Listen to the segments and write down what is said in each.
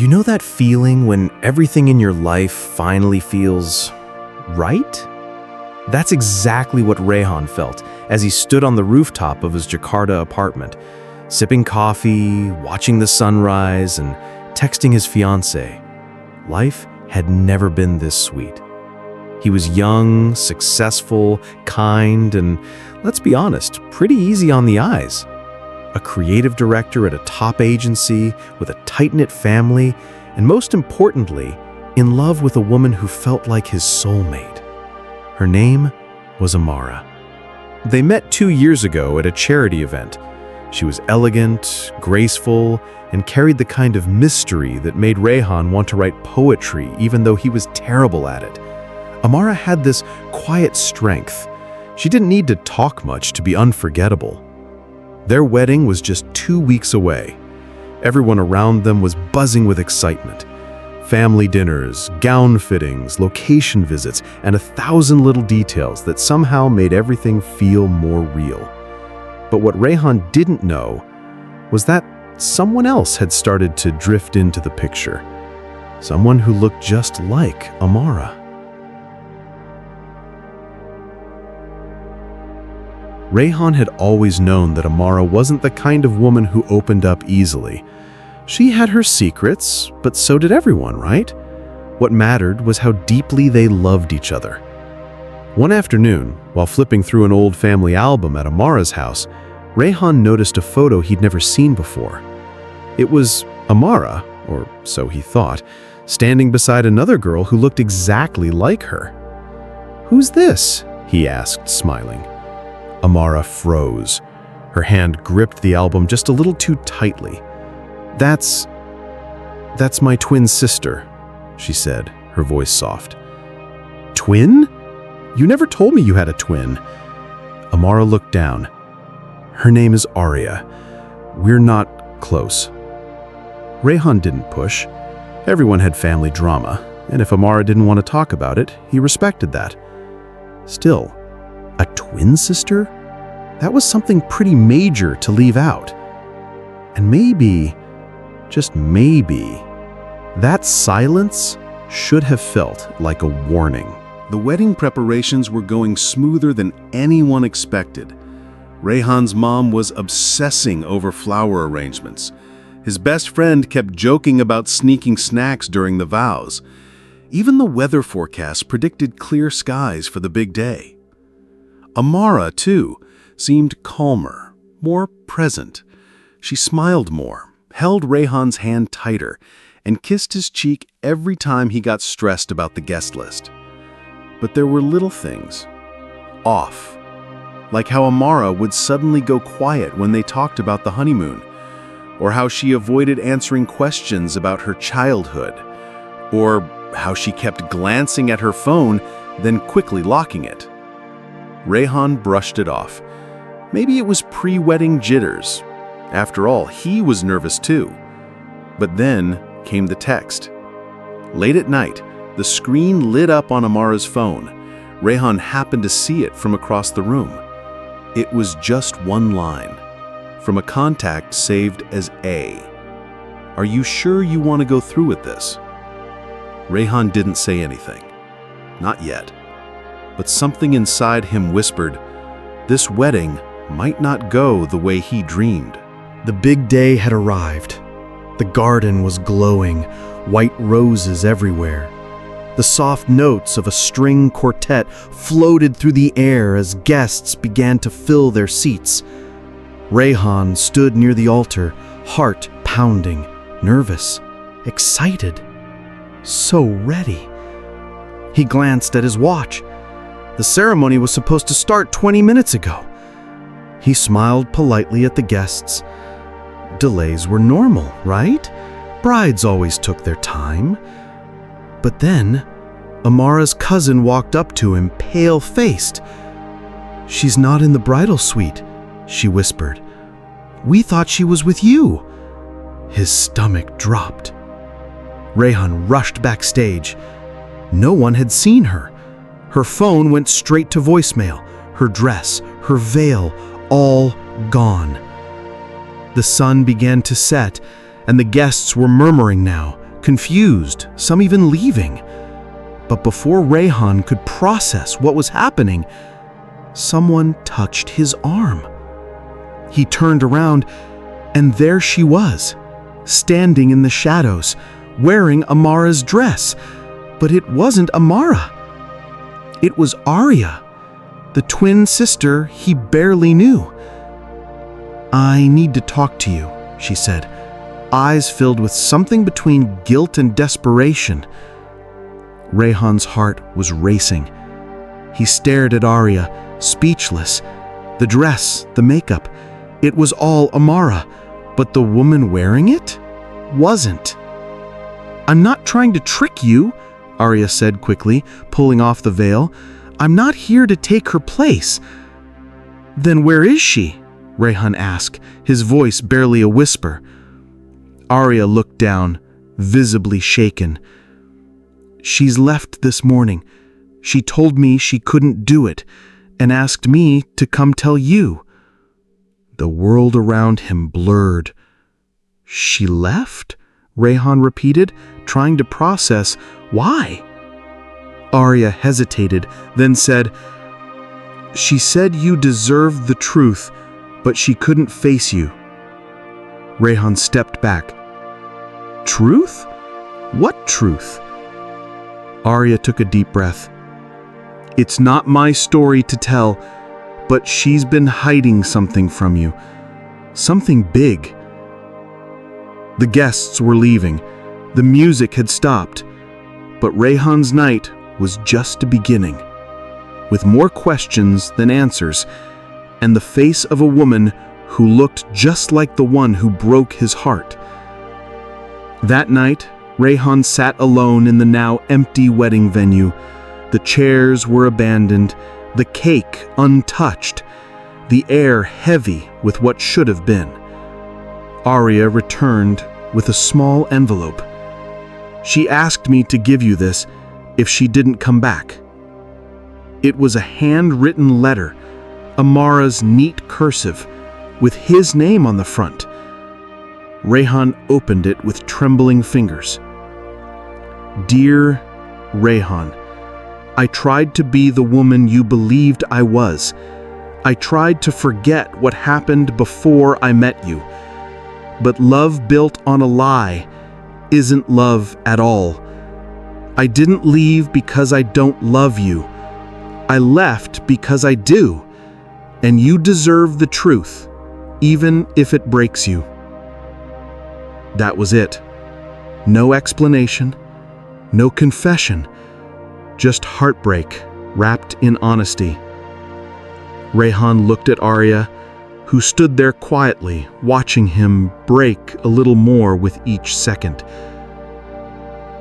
You know that feeling when everything in your life finally feels right? That's exactly what Rayhan felt as he stood on the rooftop of his Jakarta apartment, sipping coffee, watching the sunrise, and texting his fiancée. Life had never been this sweet. He was young, successful, kind, and, let's be honest, pretty easy on the eyes. A creative director at a top agency with a tight-knit family, and most importantly, in love with a woman who felt like his soulmate. Her name was Amara. They met 2 years ago at a charity event. She was elegant, graceful, and carried the kind of mystery that made Rayhan want to write poetry even though he was terrible at it. Amara had this quiet strength. She didn't need to talk much to be unforgettable. Their wedding was just 2 weeks away. Everyone around them was buzzing with excitement. Family dinners, gown fittings, location visits, and 1,000 little details that somehow made everything feel more real. But what Rayhan didn't know was that someone else had started to drift into the picture. Someone who looked just like Amara. Rayhan had always known that Amara wasn't the kind of woman who opened up easily. She had her secrets, but so did everyone, right? What mattered was how deeply they loved each other. One afternoon, while flipping through an old family album at Amara's house, Rayhan noticed a photo he'd never seen before. It was Amara, or so he thought, standing beside another girl who looked exactly like her. "Who's this?" he asked, smiling. Amara froze. Her hand gripped the album just a little too tightly. That's my twin sister," she said, her voice soft. "Twin? You never told me you had a twin." Amara looked down. "Her name is Arya. We're not close." Rayhan didn't push. Everyone had family drama, and if Amara didn't want to talk about it, he respected that. Still, a twin sister? That was something pretty major to leave out. And maybe, just maybe, that silence should have felt like a warning. The wedding preparations were going smoother than anyone expected. Rayhan's mom was obsessing over flower arrangements. His best friend kept joking about sneaking snacks during the vows. Even the weather forecast predicted clear skies for the big day. Amara, too, seemed calmer, more present. She smiled more, held Rayhan's hand tighter, and kissed his cheek every time he got stressed about the guest list. But there were little things off, like how Amara would suddenly go quiet when they talked about the honeymoon, or how she avoided answering questions about her childhood, or how she kept glancing at her phone, then quickly locking it. Rayhan brushed it off. Maybe it was pre-wedding jitters. After all, he was nervous too. But then came the text. Late at night, the screen lit up on Amara's phone. Rayhan happened to see it from across the room. It was just one line, from a contact saved as A. "Are you sure you want to go through with this?" Rayhan didn't say anything. Not yet. But something inside him whispered, this wedding might not go the way he dreamed. The big day had arrived. The garden was glowing, white roses everywhere. The soft notes of a string quartet floated through the air as guests began to fill their seats. Rayhan stood near the altar, heart pounding, nervous, excited, so ready. He glanced at his watch. The ceremony was supposed to start 20 minutes ago. He smiled politely at the guests. Delays were normal, right? Brides always took their time. But then, Amara's cousin walked up to him, pale-faced. "She's not in the bridal suite," she whispered. "We thought she was with you." His stomach dropped. Rayhan rushed backstage. No one had seen her. Her phone went straight to voicemail. Her dress, her veil, all gone. The sun began to set, and the guests were murmuring now, confused, some even leaving. But before Rayhan could process what was happening, someone touched his arm. He turned around, and there she was, standing in the shadows, wearing Amara's dress. But it wasn't Amara. It was Arya, the twin sister he barely knew. "I need to talk to you," she said, eyes filled with something between guilt and desperation. Rayhan's heart was racing. He stared at Arya, speechless. The dress, the makeup, it was all Amara, but the woman wearing it wasn't. "I'm not trying to trick you," Arya said quickly, pulling off the veil. "I'm not here to take her place." "Then where is she?" Rayhan asked, his voice barely a whisper. Arya looked down, visibly shaken. "She's left this morning. She told me she couldn't do it, and asked me to come tell you." The world around him blurred. "She left?" Rayhan repeated, trying to process why. Arya hesitated, then said, "She said you deserved the truth, but she couldn't face you." Rayhan stepped back. "Truth? What truth?" Arya took a deep breath. "It's not my story to tell, but she's been hiding something from you. Something big." The guests were leaving. The music had stopped. But Rayhan's night was just beginning, with more questions than answers, and the face of a woman who looked just like the one who broke his heart. That night, Rayhan sat alone in the now empty wedding venue. The chairs were abandoned, the cake untouched, the air heavy with what should have been. Arya returned with a small envelope. "She asked me to give you this if she didn't come back." It was a handwritten letter, Amara's neat cursive, with his name on the front. Rayhan opened it with trembling fingers. "Dear Rayhan, I tried to be the woman you believed I was. I tried to forget what happened before I met you. But love built on a lie isn't love at all. I didn't leave because I don't love you. I left because I do, and you deserve the truth, even if it breaks you." That was it. No explanation, no confession, just heartbreak wrapped in honesty. Rayhan looked at Arya, who stood there quietly, watching him break a little more with each second.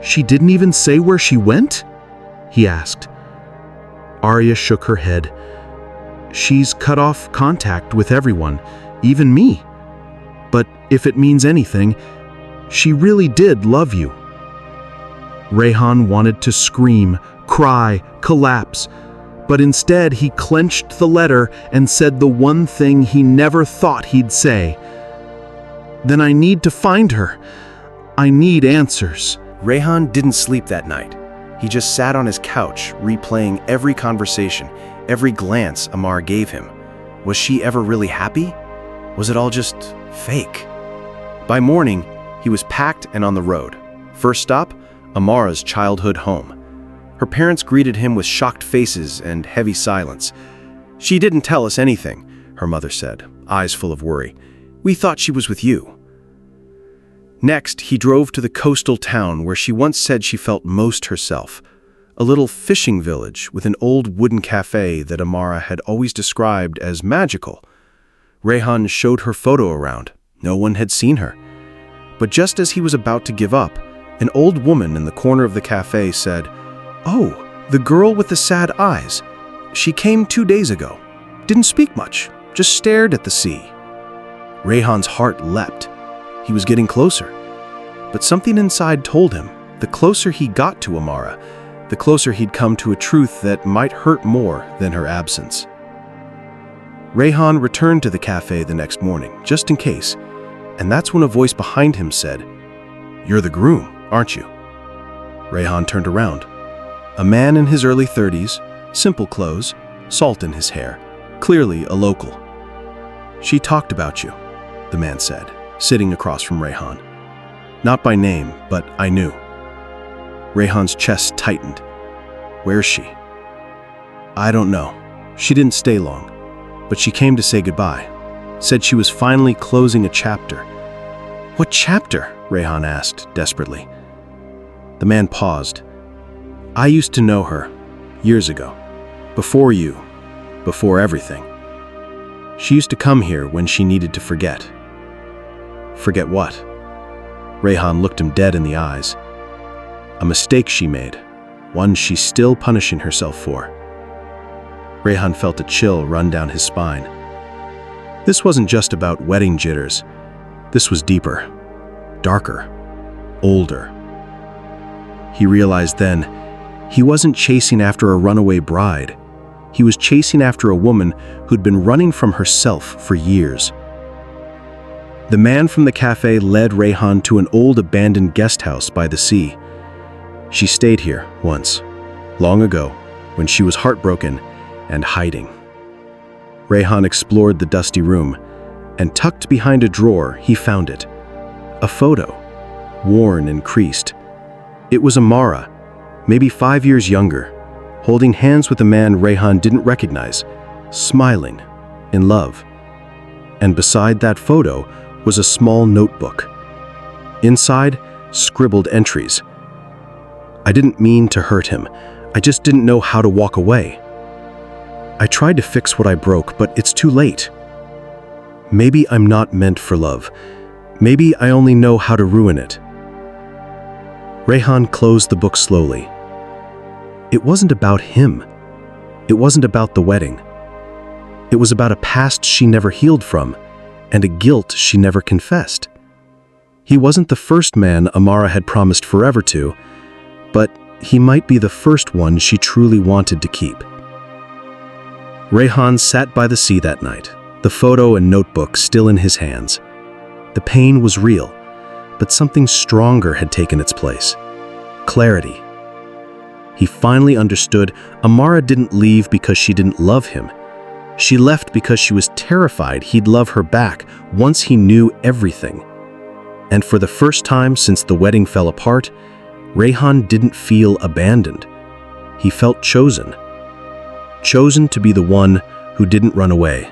"She didn't even say where she went?" he asked. Arya shook her head. "She's cut off contact with everyone, even me. But if it means anything, she really did love you." Rayhan wanted to scream, cry, collapse, but instead he clenched the letter and said the one thing he never thought he'd say. "Then I need to find her. I need answers." Rayhan didn't sleep that night. He just sat on his couch, replaying every conversation, every glance Amara gave him. Was she ever really happy? Was it all just fake? By morning, he was packed and on the road. First stop, Amara's childhood home. Her parents greeted him with shocked faces and heavy silence. "She didn't tell us anything," her mother said, eyes full of worry. "We thought she was with you." Next, he drove to the coastal town where she once said she felt most herself, a little fishing village with an old wooden cafe that Amara had always described as magical. Rayhan showed her photo around. No one had seen her. But just as he was about to give up, an old woman in the corner of the cafe said, "Oh, the girl with the sad eyes. She came 2 days ago. Didn't speak much, just stared at the sea." Rayhan's heart leapt. He was getting closer. But something inside told him, the closer he got to Amara, the closer he'd come to a truth that might hurt more than her absence. Rayhan returned to the cafe the next morning, just in case, and that's when a voice behind him said, "You're the groom, aren't you?" Rayhan turned around. A man in his early 30s, simple clothes, salt in his hair, clearly a local. "She talked about you," the man said, sitting across from Rayhan. "Not by name, but I knew." Rayhan's chest tightened. "Where's she?" "I don't know. She didn't stay long, but she came to say goodbye. Said she was finally closing a chapter." "What chapter?" Rayhan asked desperately. The man paused. "I used to know her, years ago. Before you, before everything. She used to come here when she needed to forget." "Forget what?" Rayhan looked him dead in the eyes. "A mistake she made, one she's still punishing herself for." Rayhan felt a chill run down his spine. This wasn't just about wedding jitters. This was deeper, darker, older. He realized then, he wasn't chasing after a runaway bride. He was chasing after a woman who'd been running from herself for years. The man from the cafe led Rayhan to an old abandoned guest house by the sea. She stayed here once, long ago, when she was heartbroken and hiding. Rayhan explored the dusty room, and tucked behind a drawer, he found it. A photo, worn and creased. It was Amara, maybe 5 years younger, holding hands with a man Rayhan didn't recognize, smiling, in love. And beside that photo was a small notebook. Inside, scribbled entries. "I didn't mean to hurt him. I just didn't know how to walk away. I tried to fix what I broke, but it's too late. Maybe I'm not meant for love. Maybe I only know how to ruin it." Rayhan closed the book slowly. It wasn't about him. It wasn't about the wedding. It was about a past she never healed from, and a guilt she never confessed. He wasn't the first man Amara had promised forever to, but he might be the first one she truly wanted to keep. Rayhan sat by the sea that night, the photo and notebook still in his hands. The pain was real, but something stronger had taken its place. Clarity. He finally understood Amara didn't leave because she didn't love him. She left because she was terrified he'd love her back once he knew everything. And for the first time since the wedding fell apart, Rayhan didn't feel abandoned. He felt chosen. Chosen to be the one who didn't run away.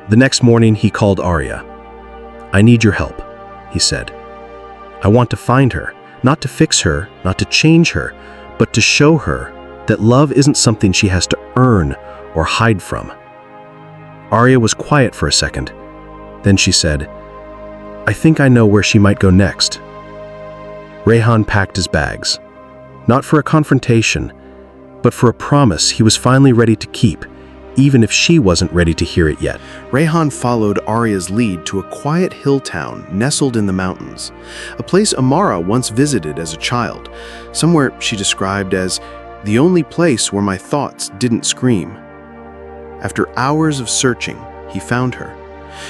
The next morning, he called Arya. "I need your help," he said. "I want to find her, not to fix her, not to change her, but to show her that love isn't something she has to earn or hide from." Arya was quiet for a second. Then she said, "I think I know where she might go next." Rayhan packed his bags, not for a confrontation, but for a promise he was finally ready to keep, even if she wasn't ready to hear it yet. Rayhan followed Arya's lead to a quiet hill town nestled in the mountains, a place Amara once visited as a child, somewhere she described as the only place where my thoughts didn't scream. After hours of searching, he found her.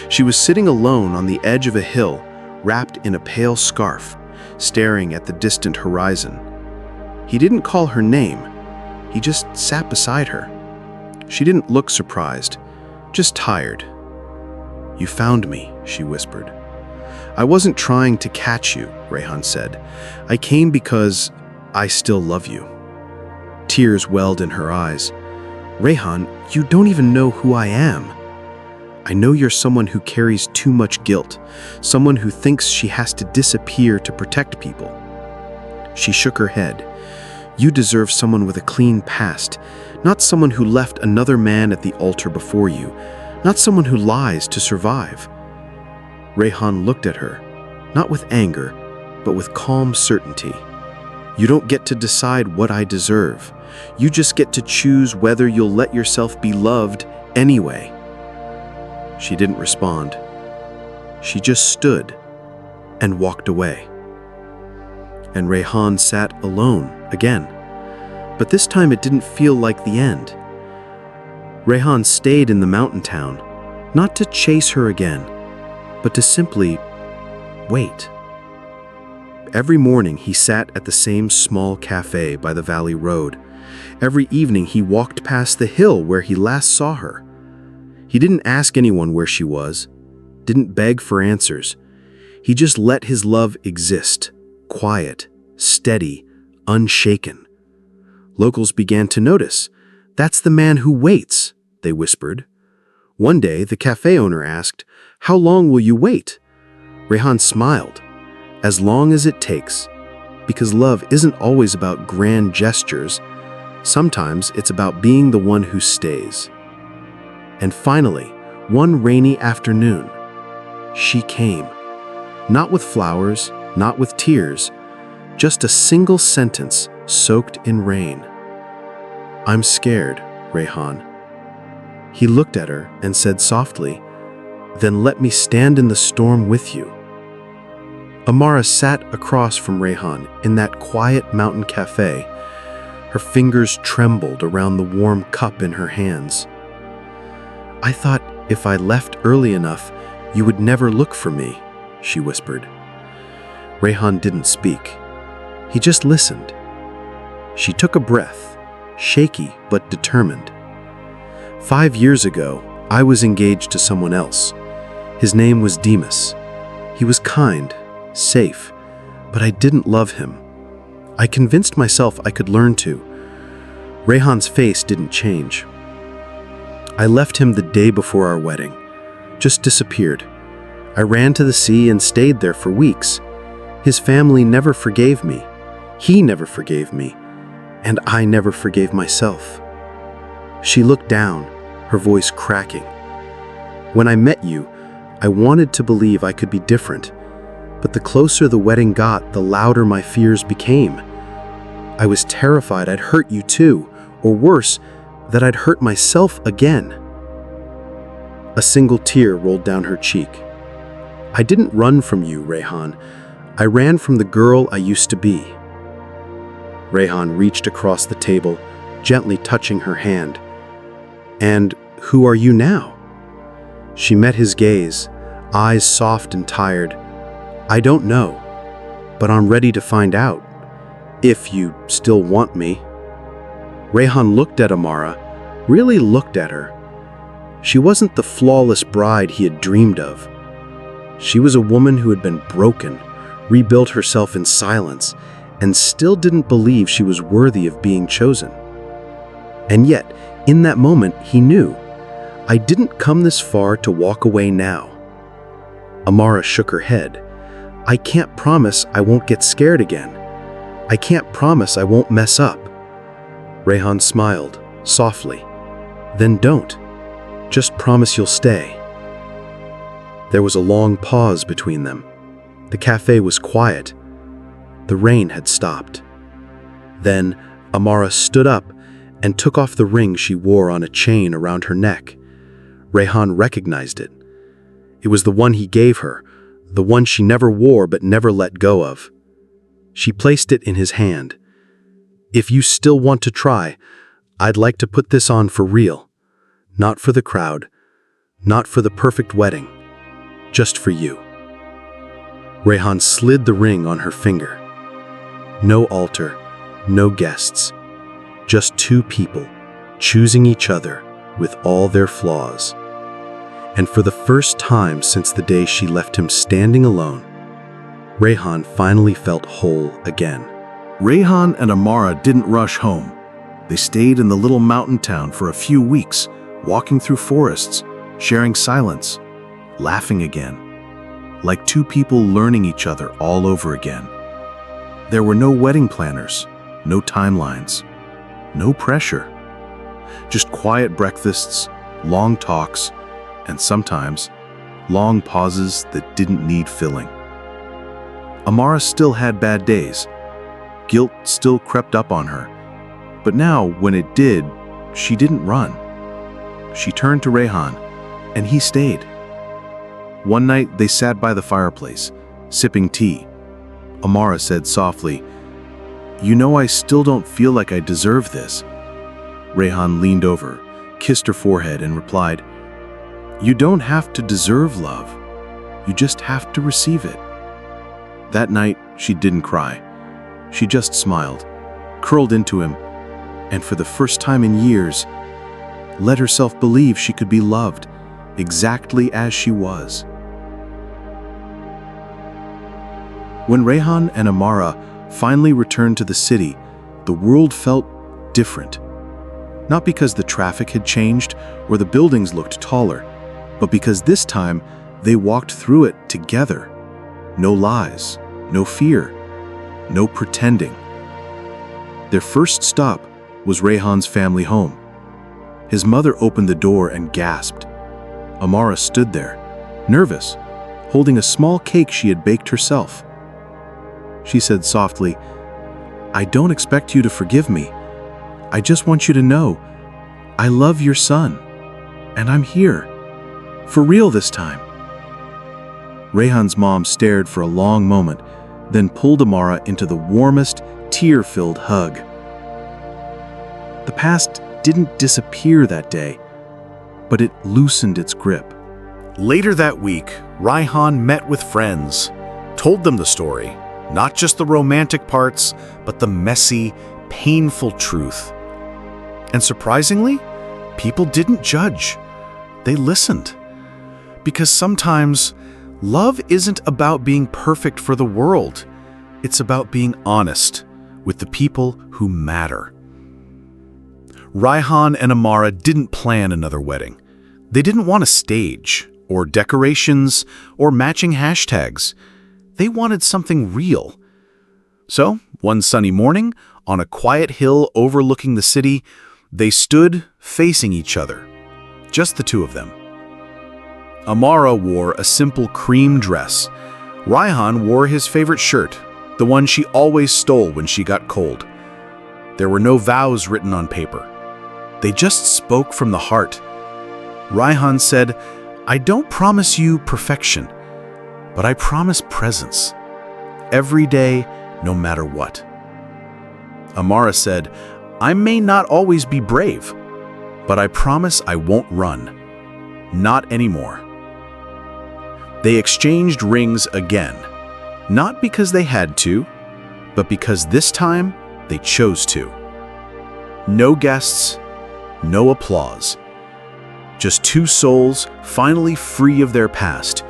She was sitting alone on the edge of a hill, wrapped in a pale scarf, staring at the distant horizon. He didn't call her name. He just sat beside her. She didn't look surprised, just tired. "You found me," she whispered. "I wasn't trying to catch you," Rayhan said. "I came because I still love you." Tears welled in her eyes. "Rayhan, you don't even know who I am. I know you're someone who carries too much guilt, someone who thinks she has to disappear to protect people." She shook her head. "You deserve someone with a clean past, not someone who left another man at the altar before you, not someone who lies to survive." Rayhan looked at her, not with anger, but with calm certainty. "You don't get to decide what I deserve. You just get to choose whether you'll let yourself be loved anyway." She didn't respond. She just stood and walked away. And Rayhan sat alone again. But this time it didn't feel like the end. Rayhan stayed in the mountain town, not to chase her again, but to simply wait. Every morning he sat at the same small cafe by the valley road. Every evening he walked past the hill where he last saw her. He didn't ask anyone where she was, didn't beg for answers. He just let his love exist, quiet, steady, unshaken. Locals began to notice. "That's the man who waits," they whispered. One day, the cafe owner asked, "How long will you wait?" Rayhan smiled. "As long as it takes." Because love isn't always about grand gestures. Sometimes it's about being the one who stays. And finally, one rainy afternoon, she came. Not with flowers, not with tears, just a single sentence soaked in rain. "I'm scared, Rayhan." He looked at her and said softly, "Then let me stand in the storm with you." Amara sat across from Rayhan in that quiet mountain cafe. Her fingers trembled around the warm cup in her hands. "I thought if I left early enough, you would never look for me," she whispered. Rayhan didn't speak. He just listened. She took a breath, shaky but determined. 5 years ago, I was engaged to someone else. His name was Demas. He was kind, safe, but I didn't love him. I convinced myself I could learn to. Rayhan's face didn't change. I left him the day before our wedding, just disappeared. I ran to the sea and stayed there for weeks. His family never forgave me. He never forgave me. And I never forgave myself. She looked down, her voice cracking. "When I met you, I wanted to believe I could be different. But the closer the wedding got, the louder my fears became. I was terrified I'd hurt you too, or worse, that I'd hurt myself again." A single tear rolled down her cheek. "I didn't run from you, Rayhan. I ran from the girl I used to be." Rayhan reached across the table, gently touching her hand. "And who are you now?" She met his gaze, eyes soft and tired. "I don't know, but I'm ready to find out, if you still want me." Rayhan looked at Amara, really looked at her. She wasn't the flawless bride he had dreamed of. She was a woman who had been broken, rebuilt herself in silence, and still didn't believe she was worthy of being chosen. And yet, in that moment, he knew, I didn't come this far to walk away now. Amara shook her head. "I can't promise I won't get scared again. I can't promise I won't mess up." Rayhan smiled, softly. "Then don't. Just promise you'll stay." There was a long pause between them. The cafe was quiet. The rain had stopped. Then Amara stood up and took off the ring she wore on a chain around her neck. Rayhan recognized it. It was the one he gave her, the one she never wore but never let go of. She placed it in his hand. "If you still want to try, I'd like to put this on for real. Not for the crowd, not for the perfect wedding, just for you." Rayhan slid the ring on her finger. No altar, no guests, just two people choosing each other with all their flaws. And for the first time since the day she left him standing alone, Rayhan finally felt whole again. Rayhan and Amara didn't rush home. They stayed in the little mountain town for a few weeks, walking through forests, sharing silence, laughing again, like two people learning each other all over again. There were no wedding planners, no timelines, no pressure. Just quiet breakfasts, long talks, and sometimes long pauses that didn't need filling. Amara still had bad days. Guilt still crept up on her. But now, when it did, she didn't run. She turned to Rayhan, and he stayed. One night, they sat by the fireplace, sipping tea. Amara said softly, "You know I still don't feel like I deserve this." Rayhan leaned over, kissed her forehead, and replied, "You don't have to deserve love. You just have to receive it." That night, she didn't cry. She just smiled, curled into him, and for the first time in years, let herself believe she could be loved exactly as she was. When Rayhan and Amara finally returned to the city, the world felt different. Not because the traffic had changed or the buildings looked taller, but because this time they walked through it together. No lies, no fear, no pretending. Their first stop was Rayhan's family home. His mother opened the door and gasped. Amara stood there, nervous, holding a small cake she had baked herself. She said softly, "I don't expect you to forgive me. I just want you to know, I love your son, and I'm here, for real this time." Rayhan's mom stared for a long moment, then pulled Amara into the warmest, tear-filled hug. The past didn't disappear that day, but it loosened its grip. Later that week, Rayhan met with friends, told them the story, not just the romantic parts, but the messy, painful truth. And surprisingly, people didn't judge. They listened. Because sometimes, love isn't about being perfect for the world. It's about being honest with the people who matter. Rayhan and Amara didn't plan another wedding. They didn't want a stage, or decorations, or matching hashtags. They wanted something real. So, one sunny morning, on a quiet hill overlooking the city, they stood facing each other. Just the two of them. Amara wore a simple cream dress. Rayhan wore his favorite shirt, the one she always stole when she got cold. There were no vows written on paper. They just spoke from the heart. Rayhan said, "I don't promise you perfection, but I promise presence. Every day, no matter what." Amara said, "I may not always be brave, but I promise I won't run. Not anymore." They exchanged rings again, not because they had to, but because this time they chose to. No guests, no applause. Just two souls finally free of their past,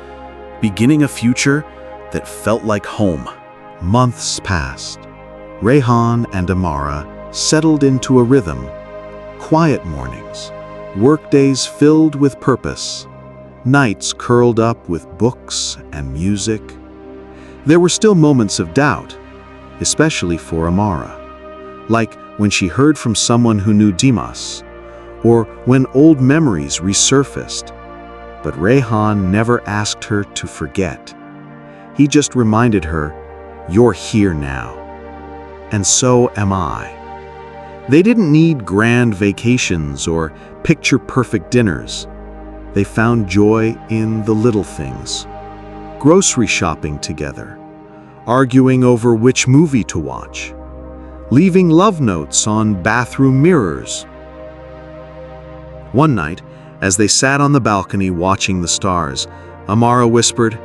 beginning a future that felt like home. Months passed. Rayhan and Amara settled into a rhythm. Quiet mornings, workdays filled with purpose, nights curled up with books and music. There were still moments of doubt, especially for Amara, like when she heard from someone who knew Dimas, or when old memories resurfaced. But Rayhan never asked her to forget. He just reminded her, "You're here now. And so am I." They didn't need grand vacations or picture-perfect dinners. They found joy in the little things. Grocery shopping together, arguing over which movie to watch, leaving love notes on bathroom mirrors. One night, as they sat on the balcony watching the stars, Amara whispered,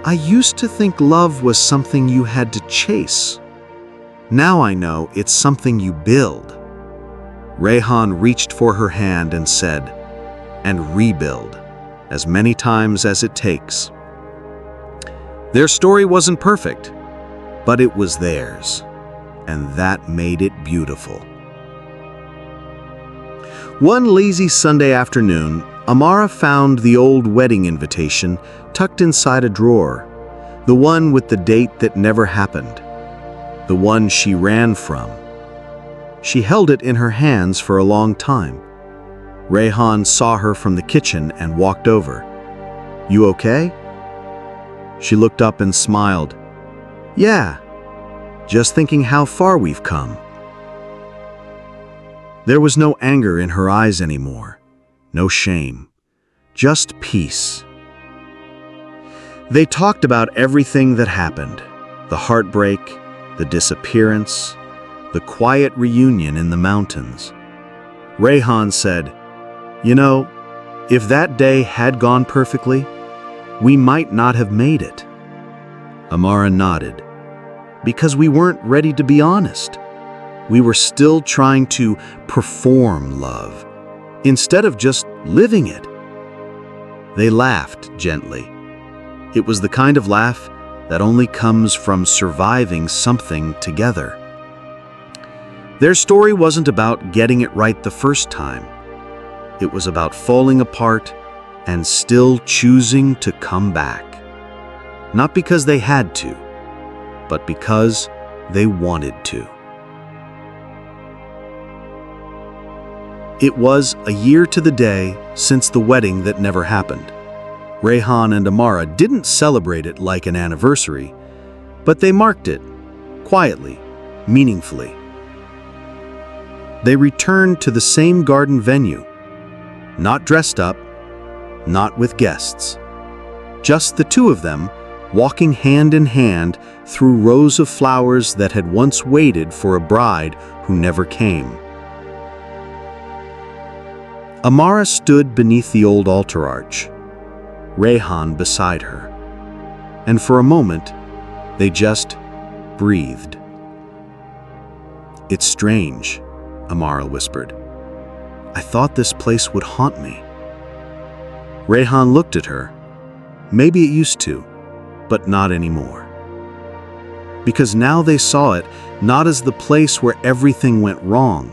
"I used to think love was something you had to chase. Now I know it's something you build." Rayhan reached for her hand and said, "And rebuild, as many times as it takes." Their story wasn't perfect, but it was theirs, and that made it beautiful. One lazy Sunday afternoon, Amara found the old wedding invitation tucked inside a drawer, the one with the date that never happened, the one she ran from. She held it in her hands for a long time. Rayhan saw her from the kitchen and walked over. "You okay?" She looked up and smiled. "Yeah, just thinking how far we've come." There was no anger in her eyes anymore, no shame, just peace. They talked about everything that happened, the heartbreak, the disappearance, the quiet reunion in the mountains. Rayhan said, "You know, if that day had gone perfectly, we might not have made it." Amara nodded, because we weren't ready to be honest. We were still trying to perform love, instead of just living it. They laughed gently. It was the kind of laugh that only comes from surviving something together. Their story wasn't about getting it right the first time. It was about falling apart and still choosing to come back. Not because they had to, but because they wanted to. It was a year to the day since the wedding that never happened. Rayhan and Amara didn't celebrate it like an anniversary, but they marked it, quietly, meaningfully. They returned to the same garden venue, not dressed up, not with guests. Just the two of them, walking hand in hand through rows of flowers that had once waited for a bride who never came. Amara stood beneath the old altar arch, Rayhan beside her, and for a moment, they just breathed. "It's strange," Amara whispered. "I thought this place would haunt me." Rayhan looked at her. Maybe it used to, but not anymore. Because now they saw it not as the place where everything went wrong,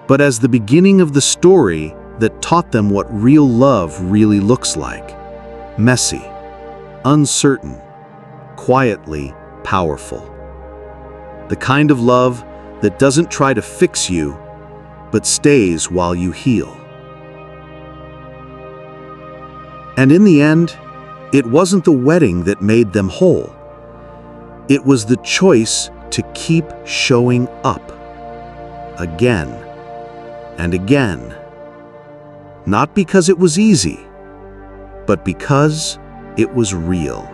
but as the beginning of the story that taught them what real love really looks like. Messy, uncertain, quietly powerful. The kind of love that doesn't try to fix you, but stays while you heal. And in the end, it wasn't the wedding that made them whole. It was the choice to keep showing up. Again and again. Not because it was easy, but because it was real.